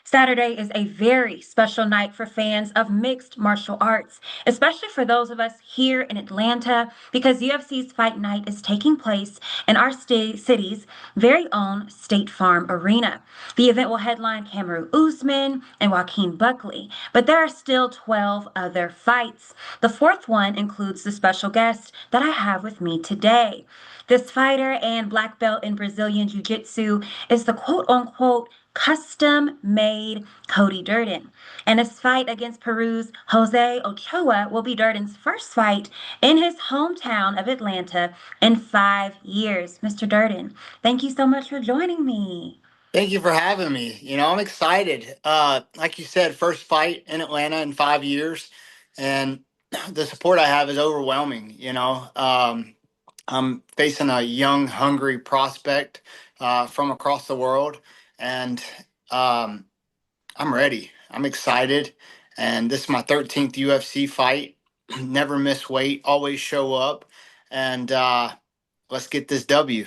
Saturday is a very special night for fans of mixed martial arts, especially for those of us here in Atlanta, because UFC's Fight Night is taking place in our city's very own State Farm Arena. The event will headline Cameron Usman and Joaquin Buckley, but there are still 12 other fights. The fourth one includes the special guest that I have with me today. This fighter and black belt in Brazilian Jiu Jitsu is the quote unquote custom made Cody Durden. And his fight against Peru's José Ochoa will be Durden's first fight in his hometown of Atlanta in 5 years. Mr. Durden, thank you so much for joining me. Thank you for having me. I'm excited. Like you said, first fight in Atlanta in 5 years, and the support I have is overwhelming. I'm facing a young, hungry prospect from across the world, and um, I'm ready. I'm excited, and this is my 13th UFC fight. Never miss weight, always show up, and let's get this W.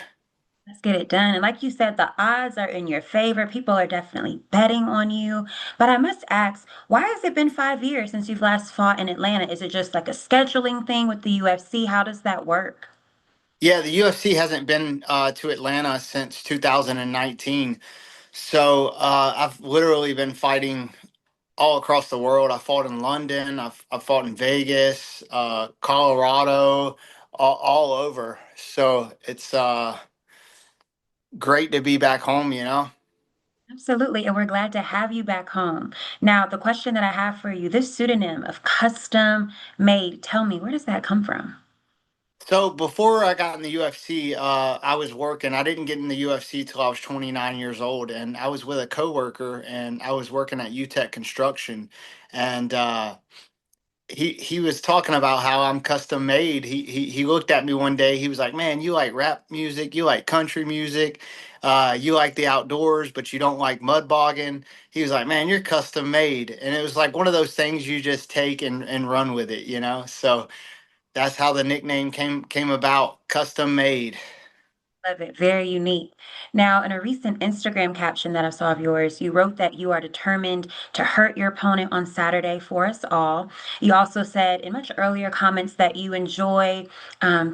Let's get it done. And like you said, the odds are in your favor. People are definitely betting on you. But I must ask, why has it been 5 years since you've last fought in Atlanta? Is it just like a scheduling thing with the UFC? How does that work? Yeah, the UFC hasn't been to Atlanta since 2019. So I've literally been fighting all across the world. I fought in London, I've fought in Vegas, Colorado, all over. So it's great to be back home. Absolutely. And we're glad to have you back home. Now, the question that I have for you, this pseudonym of custom made, tell me, where does that come from? So before I got in the UFC, I was working. I didn't get in the UFC till I was 29 years old, and I was with a coworker, and I was working at UTech Construction, and he was talking about how I'm custom made. He looked at me one day. He was like, "Man, you like rap music, you like country music, you like the outdoors, but you don't like mud bogging." He was like, "Man, you're custom made," and it was like one of those things you just take and run with it. So that's how the nickname came about, custom made. Love it. Very unique. Now, in a recent Instagram caption that I saw of yours, you wrote that you are determined to hurt your opponent on Saturday for us all. You also said in much earlier comments that you enjoy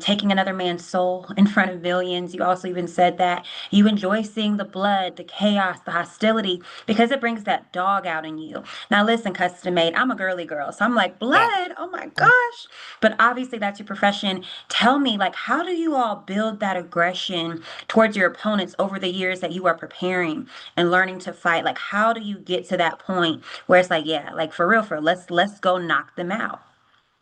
taking another man's soul in front of millions. You also even said that you enjoy seeing the blood, the chaos, the hostility, because it brings that dog out in you. Now, listen, custom made, I'm a girly girl, so I'm like, Yeah. blood, oh my gosh. But obviously, that's your profession. Tell me, like, how do you all build that aggression towards your opponents over the years that you are preparing and learning to fight? Like, how do you get to that point where it's like, yeah, like for real, let's go knock them out.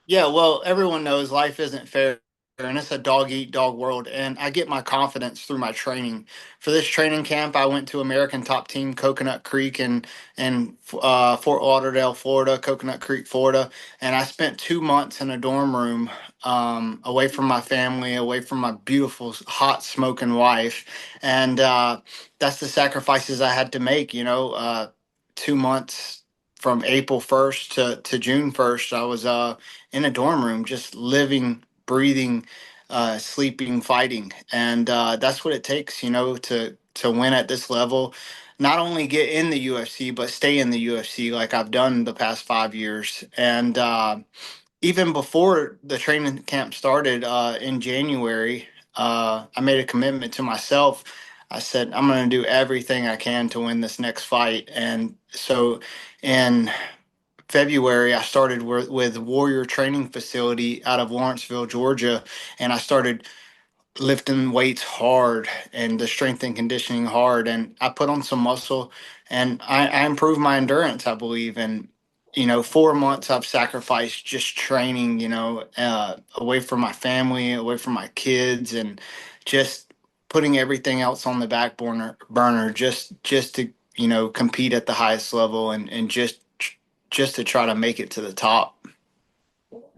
Yeah, well, everyone knows life isn't fair and it's a dog eat dog world. And I get my confidence through my training. For this training camp, I went to American Top Team Coconut Creek and Fort Lauderdale, Florida, Coconut Creek, Florida. And I spent 2 months in a dorm room away from my family, away from my beautiful, hot, smoking wife. And that's the sacrifices I had to make. 2 months from April 1st to June 1st, I was in a dorm room, just living, breathing, sleeping, fighting, and that's what it takes, to win at this level. Not only get in the UFC, but stay in the UFC like I've done the past 5 years. And even before the training camp started in January, I made a commitment to myself. I said I'm going to do everything I can to win this next fight, and so in February, I started with Warrior Training Facility out of Lawrenceville, Georgia, and I started lifting weights hard and the strength and conditioning hard. And I put on some muscle and I improved my endurance, I believe. And, 4 months I've sacrificed just training, away from my family, away from my kids, and just putting everything else on the back burner just to, compete at the highest level and just to try to make it to the top.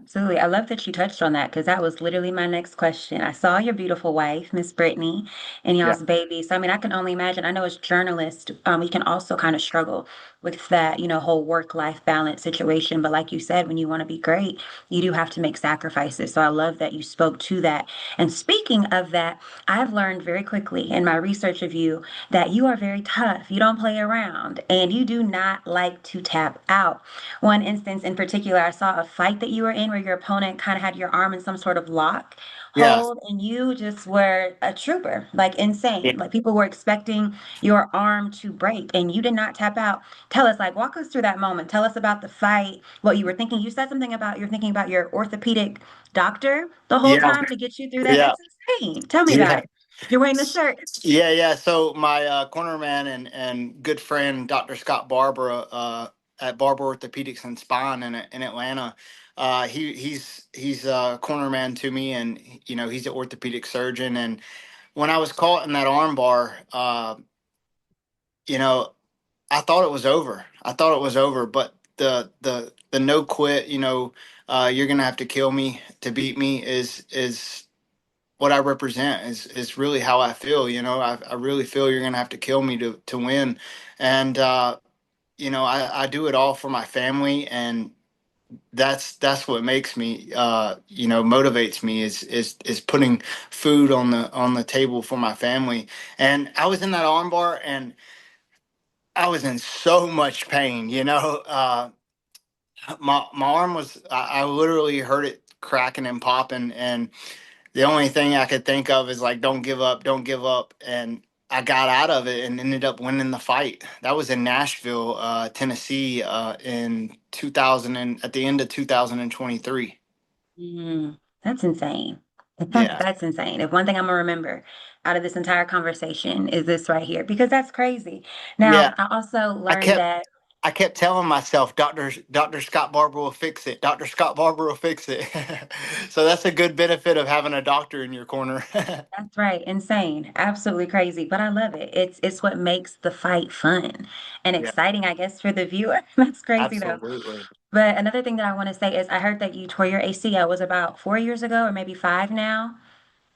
Absolutely. I love that you touched on that because that was literally my next question. I saw your beautiful wife, Miss Brittany, and Yeah. y'all's baby. So, I mean, I can only imagine. I know as journalists, we can also kind of struggle with that, whole work-life balance situation. But like you said, when you want to be great, you do have to make sacrifices. So I love that you spoke to that. And speaking of that, I've learned very quickly in my research of you that you are very tough. You don't play around, and you do not like to tap out. One instance in particular, I saw a fight that you were in where your opponent kind of had your arm in some sort of lock Yeah. hold, and you just were a trooper, like Yeah. insane. Like people were expecting your arm to break, and you did not tap out. Tell us, like, walk us through that moment. Tell us about the fight, what you were thinking. You said something about you're thinking about your orthopedic doctor the whole Yeah. time to get you through that. Yeah. That's insane. Tell me about Yeah. it. You're wearing the shirt. Yeah, yeah. So my cornerman and good friend, Dr. Scott Barber, at Barber Orthopedics and Spine in Atlanta, he's a cornerman to me, and he's an orthopedic surgeon. And when I was caught in that armbar, you know, I thought it was over. I thought it was over, but the no quit, you're gonna have to kill me to beat me is what I represent is really how I feel. I really feel you're gonna have to kill me to win, and I do it all for my family, and that's what makes me motivates me is putting food on the table for my family. And I was in that armbar, and I was in so much pain. My arm was I literally heard it cracking and popping, and the only thing I could think of is like, don't give up, don't give up. And I got out of it and ended up winning the fight. That was in Nashville, Tennessee, in 2000 and at the end of 2023. That's insane. Yeah. That's insane. If one thing I'm gonna remember out of this entire conversation is this right here, because that's crazy. Yeah. Now, I also I learned kept that I kept telling myself, Dr. Scott Barber will fix it. Dr. Scott Barber will fix it. So that's a good benefit of having a doctor in your corner. that's right, insane, absolutely crazy, but I love it. It's what makes the fight fun and Yeah, exciting, I guess, for the viewer. That's crazy though. absolutely. But another thing that I want to say is I heard that you tore your ACL was about 4 years ago, or maybe five now.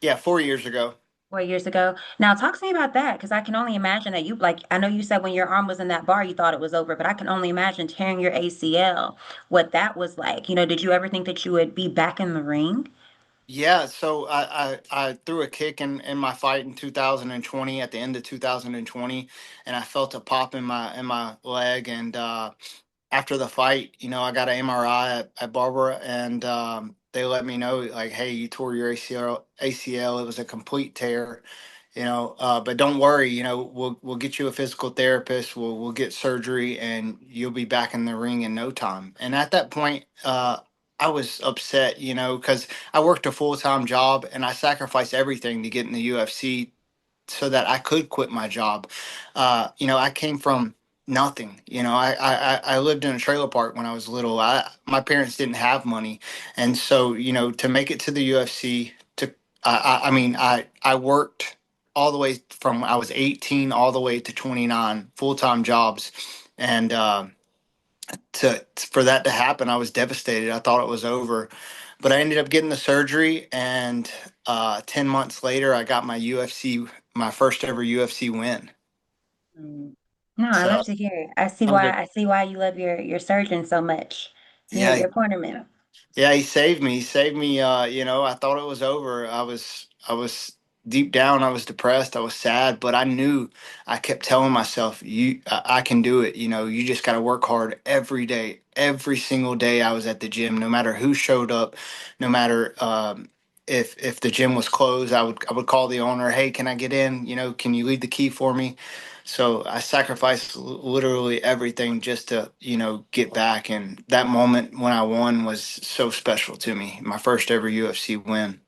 Yeah, 4 years ago. 4 years ago. Now, talk to me about that because I can only imagine that you, like, I know you said when your arm was in that bar, you thought it was over, but I can only imagine tearing your ACL, what that was like. Did you ever think that you would be back in the ring? Yeah, so I threw a kick in my fight in 2020 at the end of 2020, and I felt a pop in my leg. And after the fight, I got an MRI at Barbara, and they let me know like, hey, you tore your ACL. ACL. It was a complete tear. But don't worry. We'll get you a physical therapist. We'll get surgery, and you'll be back in the ring in no time. And at that point, I was upset. Because I worked a full time job, and I sacrificed everything to get in the UFC so that I could quit my job. I came from nothing. I lived in a trailer park when I was little. My parents didn't have money, and so to make it to the UFC, I mean I worked all the way from I was 18 all the way to 29 full time jobs, and to for that to happen, I was devastated. I thought it was over, but I ended up getting the surgery, and 10 months later, I got my first ever UFC win. Mm. No, I So love to hear it. I see I'm why just I see why you love your surgeon so much. Your yeah. your cornerman. Yeah, he saved me. He saved me. I thought it was over. I was deep down. I was depressed. I was sad, but I knew. I kept telling myself, I can do it. You just got to work hard every day, every single day. I was at the gym, no matter who showed up, no matter if the gym was closed. I would call the owner. Hey, can I get in? Can you leave the key for me? So I sacrificed literally everything just to, get back. And that moment when I won was so special to me. My first ever UFC win.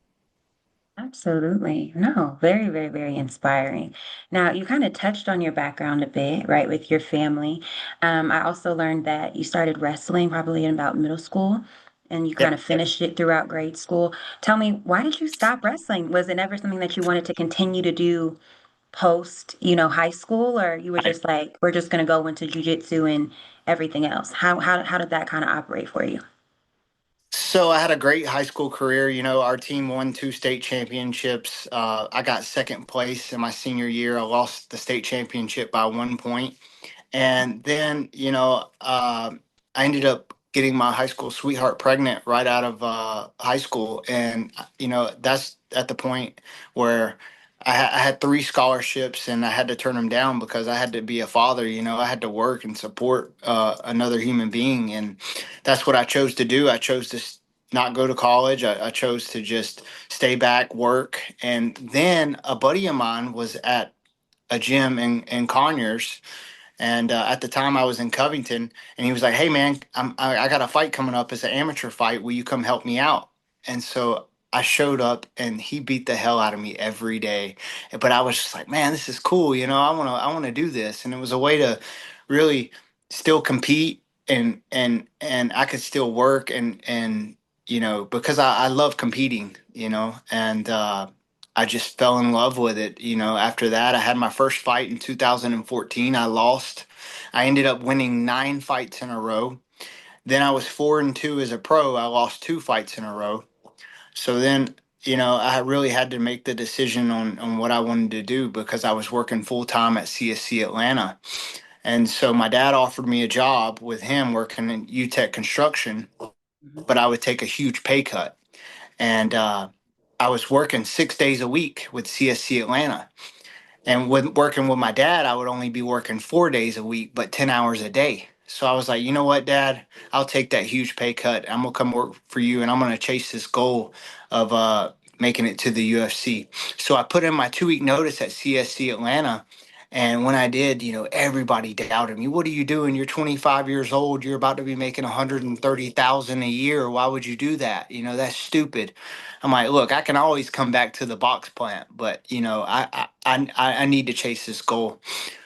Absolutely. No, very, very, very inspiring. Now, you kind of touched on your background a bit, right, with your family. I also learned that you started wrestling probably in about middle school and you kind Yep. of finished it throughout grade school. Tell me, why did you stop wrestling? Was it never something that you wanted to continue to do post, high school, or you were I, just like, we're just going to go into jujitsu and everything else? How did that kind of operate for you? So I had a great high school career. You know, our team won two state championships. I got second place in my senior year. I lost the state championship by 1 point. And then, I ended up getting my high school sweetheart pregnant right out of high school. And, that's at the point where I had three scholarships and I had to turn them down because I had to be a father. You know, I had to work and support another human being. And that's what I chose to do. I chose to not go to college. I chose to just stay back, work. And then a buddy of mine was at a gym in Conyers, and at the time, I was in Covington, and he was like, "Hey, man, I got a fight coming up. It's an amateur fight. Will you come help me out?" And so I showed up, and he beat the hell out of me every day. But I was just like, "Man, this is cool. You know, I wanna do this." And it was a way to really still compete, and I could still work, and because I love competing. And I just fell in love with it. After that, I had my first fight in 2014. I lost. I ended up winning 9 fights in a row. Then I was 4-2 as a pro. I lost 2 fights in a row. So then, I really had to make the decision on what I wanted to do because I was working full time at CSC Atlanta. And so my dad offered me a job with him working in UTech construction, Mhm. but I would take a huge pay cut. And I was working 6 days a week with CSC Atlanta. And with working with my dad, I would only be working 4 days a week, but 10 hours a day. So I was like, you know what, Dad? I'll take that huge pay cut. I'm gonna come work for you, and I'm gonna chase this goal of making it to the UFC. So I put in my 2 week notice at CSC Atlanta. And when I did, everybody doubted me. What are you doing? You're 25 years old. You're about to be making 130,000 a year. Why would you do that? That's stupid. I'm like, look, I can always come back to the box plant, but I need to chase this goal.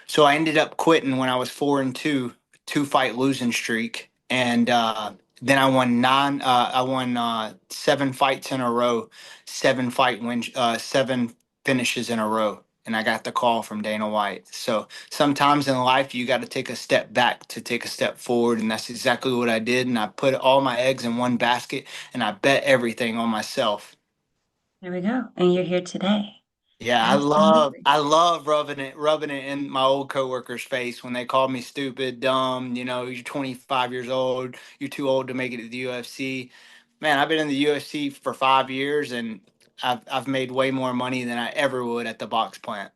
So I ended up quitting when I was 4-2, 2 fight losing streak, and then I won 7 fights in a row, 7 finishes in a row. And I got the call from Dana White. So sometimes in life, you got to take a step back to take a step forward. And that's exactly what I did. And I put all my eggs in one basket and I bet everything on myself. There we go. And you're here today. Yeah, I love Absolutely. I love rubbing it in my old coworkers' face when they call me stupid, dumb, you're 25 years old, you're too old to make it to the UFC. Man, I've been in the UFC for 5 years and I've made way more money than I ever would at the box plant.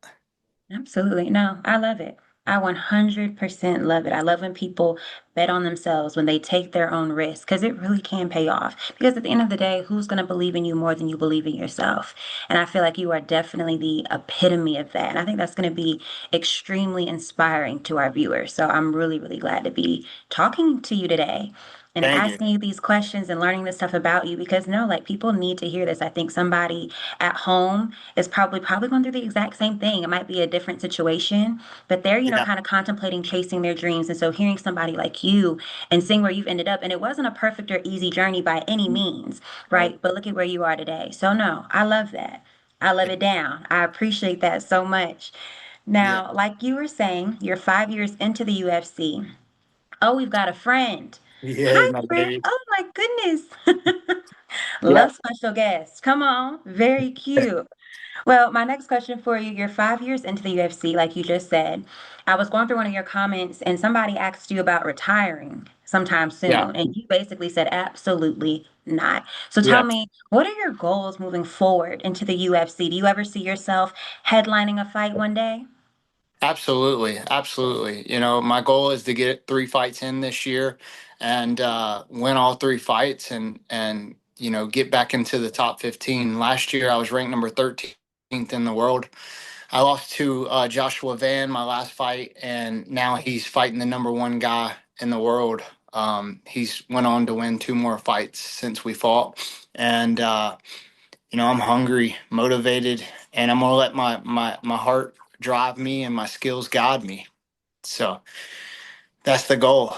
Absolutely. No, I love it. I 100% love it. I love when people bet on themselves, when they take their own risk, because it really can pay off. Because at the end of the day, who's going to believe in you more than you believe in yourself? And I feel like you are definitely the epitome of that. And I think that's going to be extremely inspiring to our viewers. So I'm really, really glad to be talking to you today and Thank you. asking you these questions and learning this stuff about you because no, like people need to hear this. I think somebody at home is probably going through the exact same thing. It might be a different situation, but they're, Yeah, kind of contemplating chasing their dreams. And so hearing somebody like you and seeing where you've ended up, and it wasn't a perfect or easy journey by any means, right. right? But look at where you are today. So no, I love that. I love Yeah, it down. I appreciate that so much. yeah, Now, like you were saying, you're 5 years into the UFC. Oh, we've got a friend. yeah, Hi, my friend. baby. Oh my goodness. Yeah, Love special guest. Come on. Very cute. Well, my next question for you, you're 5 years into the UFC, like you just said. I was going through one of your comments and somebody asked you about retiring sometime yeah, soon, and you basically said absolutely not. So tell yeah. me, what are your goals moving forward into the UFC? Do you ever see yourself headlining a fight one day? Absolutely, absolutely. My goal is to get 3 fights in this year and win all 3 fights and get back into the top 15. Last year I was ranked number 13th in the world. I lost to Joshua Van my last fight, and now he's fighting the number one guy in the world. He's went on to win 2 more fights since we fought, and I'm hungry, motivated, and I'm gonna let my heart drive me and my skills guide me. So that's the goal.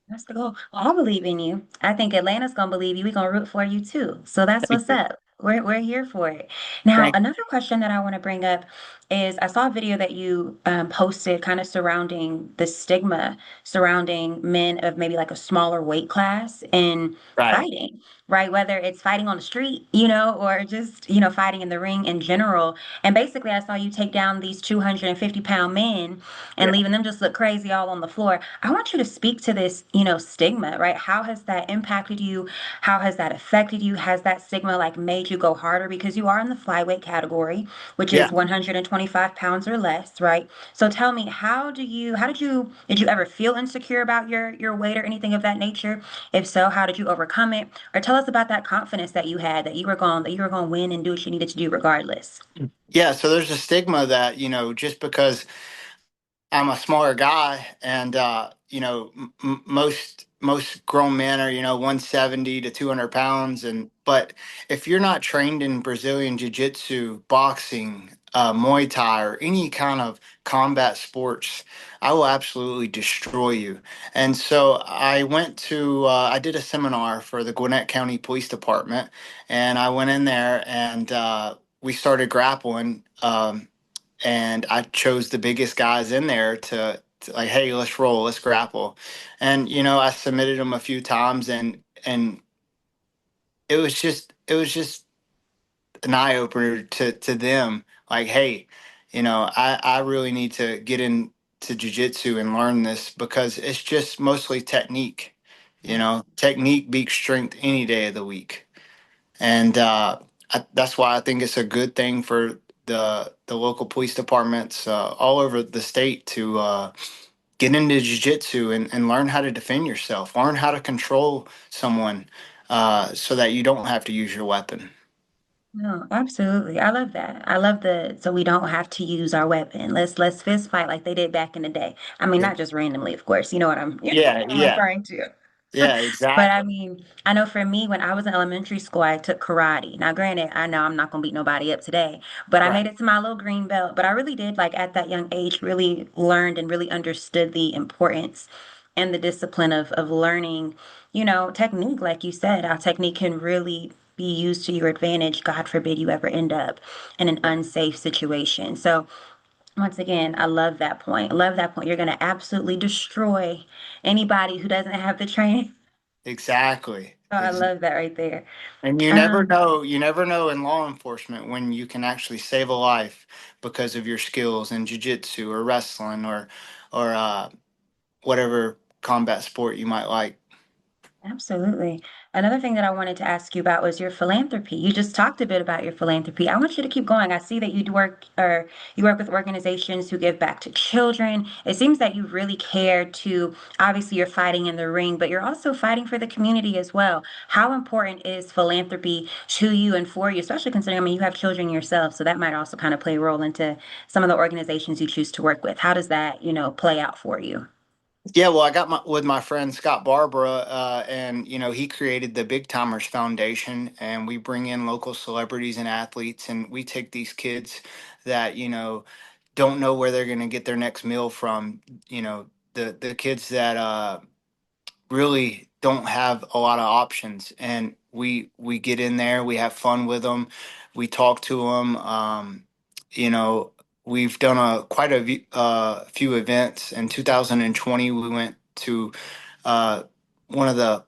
That's the goal. Well, I believe in you. I think Atlanta's gonna believe you. We're gonna root for you too. So that's Thank what's you. up. We're here for it. Now, Thank another question that I want to bring up. is I saw a video that you posted kind of surrounding the stigma surrounding men of maybe like a smaller weight class in Right. fighting, right? Whether it's fighting on the street, or just, fighting in the ring in general. And basically, I saw you take down these 250-pound men and Yeah. leaving them just look crazy all on the floor. I want you to speak to this, stigma, right? How has that impacted you? How has that affected you? Has that stigma like made you go harder because you are in the flyweight category, which Yeah. is 125 pounds or less, right? So tell me, did you ever feel insecure about your weight or anything of that nature? If so, how did you overcome it? Or tell us about that confidence that you had that you were going to win and do what you needed to do regardless. Yeah. So there's a stigma that, just because I'm a smaller guy, and most grown men are 170 to 200 pounds, and but if you're not trained in Brazilian jiu-jitsu, boxing, Muay Thai, or any kind of combat sports, I will absolutely destroy you. And so I did a seminar for the Gwinnett County Police Department, and I went in there and we started grappling. And I chose the biggest guys in there to like, hey, let's roll, let's grapple. And I submitted them a few times, and it was just an eye opener to them. Like, hey, I really need to get into jujitsu and learn this because it's just mostly technique. Technique beats strength any day of the week. And that's why I think it's a good thing for the local police departments all over the state to get into jiu-jitsu and learn how to defend yourself, learn how to control someone so that you don't have to use your weapon. No, absolutely. I love that. I love so we don't have to use our weapon. Let's fist fight like they did back in the day. I mean, Yeah, not just randomly, of course. You know what I'm, yeah, I'm yeah, referring to. yeah, But I exactly. mean, I know for me, when I was in elementary school, I took karate. Now, granted, I know I'm not gonna beat nobody up today, but I made Right. it to my little green belt. But I really did, like at that young age, really learned and really understood the importance and the discipline of learning, technique. Like you said, how technique can really be used to your advantage. God forbid you ever end up in an unsafe situation. So once again, I love that point. I love that point. You're gonna absolutely destroy anybody who doesn't have the training. Exactly. Oh, I love that right there. And Um, you never know in law enforcement when you can actually save a life because of your skills in jiu-jitsu or wrestling or whatever combat sport you might like. Absolutely. Another thing that I wanted to ask you about was your philanthropy. You just talked a bit about your philanthropy. I want you to keep going. I see that you work with organizations who give back to children. It seems that you really care to, obviously you're fighting in the ring, but you're also fighting for the community as well. How important is philanthropy to you and for you, especially considering, I mean, you have children yourself, so that might also kind of play a role into some of the organizations you choose to work with. How does that, play out for you? Yeah, well, I got with my friend Scott Barber, and he created the Big Timers Foundation, and we bring in local celebrities and athletes, and we take these kids that don't know where they're going to get their next meal from. The kids that really don't have a lot of options, and we get in there, we have fun with them, we talk to them. You know, we've done quite a few events. In 2020, we went to uh, one of the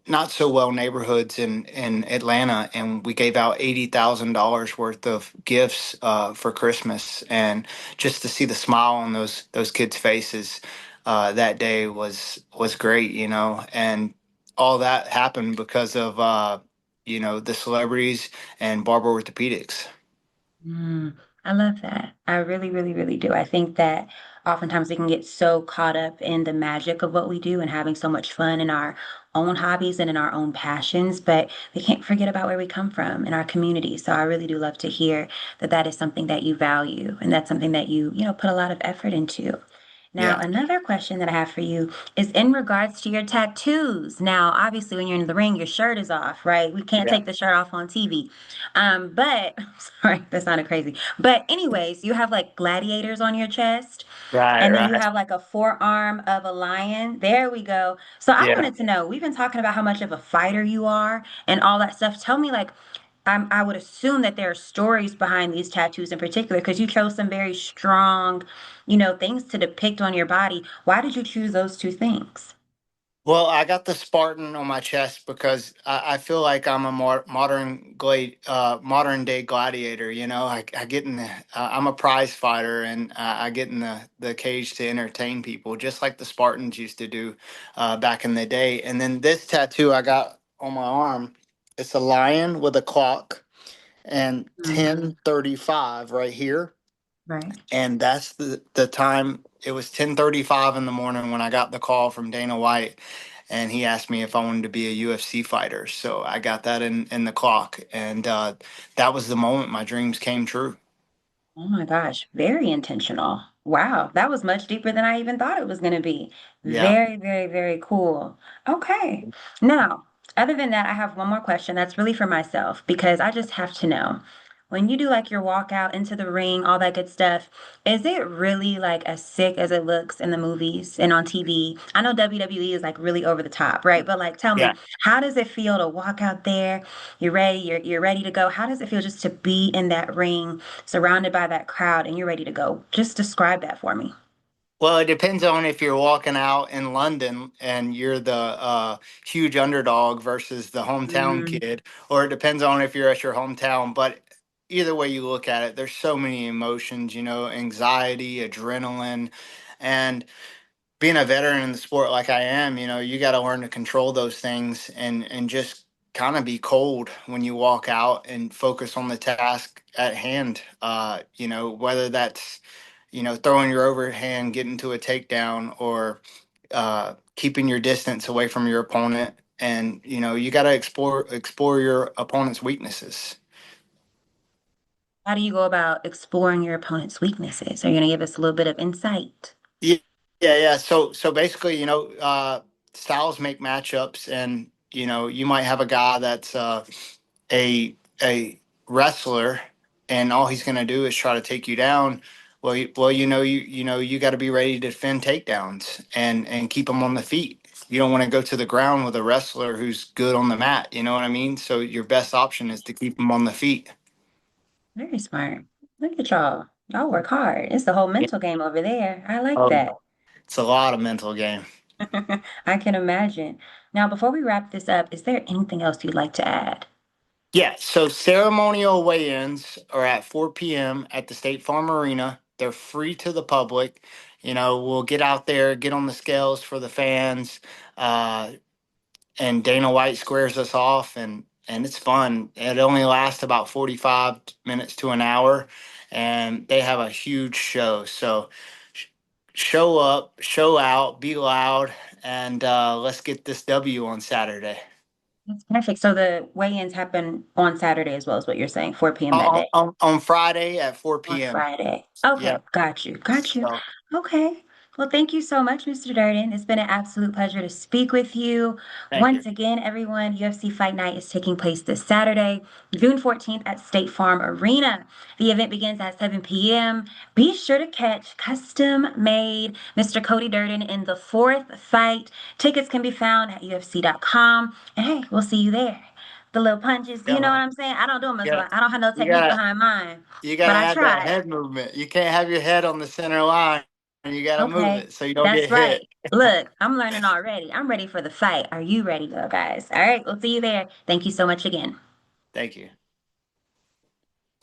not so well neighborhoods in Atlanta, and we gave out $80,000 worth of gifts for Christmas, and just to see the smile on those kids' faces that day was great, and all that happened because of the celebrities and Barber Orthopedics. Mm, I love that. I really, really, really do. I think that oftentimes we can get so caught up in the magic of what we do and having so much fun in our own hobbies and in our own passions, but we can't forget about where we come from in our community. So I really do love to hear that that is something that you value and that's something that you put a lot of effort into. Now, Yeah, another question that I have for you is in regards to your tattoos. Now, obviously, when you're in the ring, your shirt is off, right? We can't yeah, take the shirt off on TV. But sorry, that sounded crazy. But anyways, you have like gladiators on your chest, right, and then you right, have like a forearm of a lion. There we go. So I yeah. wanted to know, we've been talking about how much of a fighter you are and all that stuff. Tell me, like, I would assume that there are stories behind these tattoos in particular because you chose some very strong, things to depict on your body. Why did you choose those two things? Well, I got the Spartan on my chest because I feel like I'm a modern day gladiator. You know, I get in the, I'm a prize fighter, and I get in the cage to entertain people, just like the Spartans used to do back in the day. And then this tattoo I got on my arm, it's a lion with a clock and Mm, 10:35 right here, right. and that's the time. It was 10:35 in the morning when I got the call from Dana White, and he asked me if I wanted to be a UFC fighter. So I got that in the clock, and that was the moment my dreams came true. Oh my gosh, very intentional. Wow, that was much deeper than I even thought it was going to be. Yeah, Very, very, very cool. Okay. Now, other than that, I have one more question that's really for myself because I just have to know. When you do like your walk out into the ring, all that good stuff, is it really like as sick as it looks in the movies and on TV? I know WWE is like really over the top, right? But like tell yeah. me, how does it feel to walk out there? You're ready, you're ready to go. How does it feel just to be in that ring? Surrounded by that crowd and you're ready to go. Just describe that for me. Well, it depends on if you're walking out in London and you're the huge underdog versus the hometown Mm, kid, or it depends on if you're at your hometown. But either way you look at it, there's so many emotions, you know, anxiety, adrenaline, and being a veteran in the sport like I am, you know, you got to learn to control those things and just kind of be cold when you walk out and focus on the task at hand. You know, whether that's throwing your overhand, getting to a takedown, or keeping your distance away from your opponent. And you got to explore your opponent's weaknesses. how do you go about exploring your opponent's weaknesses? Are you going to give us a little bit of insight? Yeah, yeah. So basically, styles make matchups, and you might have a guy that's a wrestler, and all he's going to do is try to take you down. Well, you got to be ready to defend takedowns and keep them on the feet. You don't want to go to the ground with a wrestler who's good on the mat. You know what I mean? So your best option is to keep them on the feet. Very smart. Look at y'all. Y'all work hard. It's the whole Yeah. mental game over there. I like Oh, that. it's a lot of mental game. I can imagine. Now, before we wrap this up, is there anything else you'd like to add? Yeah, so ceremonial weigh-ins are at 4 p.m. at the State Farm Arena. They're free to the public. We'll get out there, get on the scales for the fans, uh, and Dana White squares us off, and it's fun. It only lasts about 45 minutes to an hour, and they have a huge show. So sh- show up, show out, be loud, and let's get this W on Saturday. That's perfect. So the weigh-ins happen on Saturday as well, is what you're saying, 4 p.m. that day. On Friday at 4 On p.m. Friday. Yeah. Okay, got you. Got you. So Okay. Well, thank you so much, Mr. Durden. It's been an absolute pleasure to speak with you. thank you. Once again, everyone, UFC Fight Night is taking place this Saturday, June 14th at State Farm Arena. The event begins at 7 p.m. Be sure to catch Custom Made Mr. Cody Durden in the fourth fight. Tickets can be found at UFC.com. And hey, we'll see you there. The little punches, you know what Yeah. I'm saying? I don't do them as Yeah. well. I don't have no You technique gotta behind mine, you but gotta I have that try. head movement. You can't have your head on the center line, and you gotta move Okay, it so you don't that's get hit. right. Look, I'm learning already. I'm ready for the fight. Are you ready, though, guys? All right, we'll see you there. Thank you so much again. Thank you.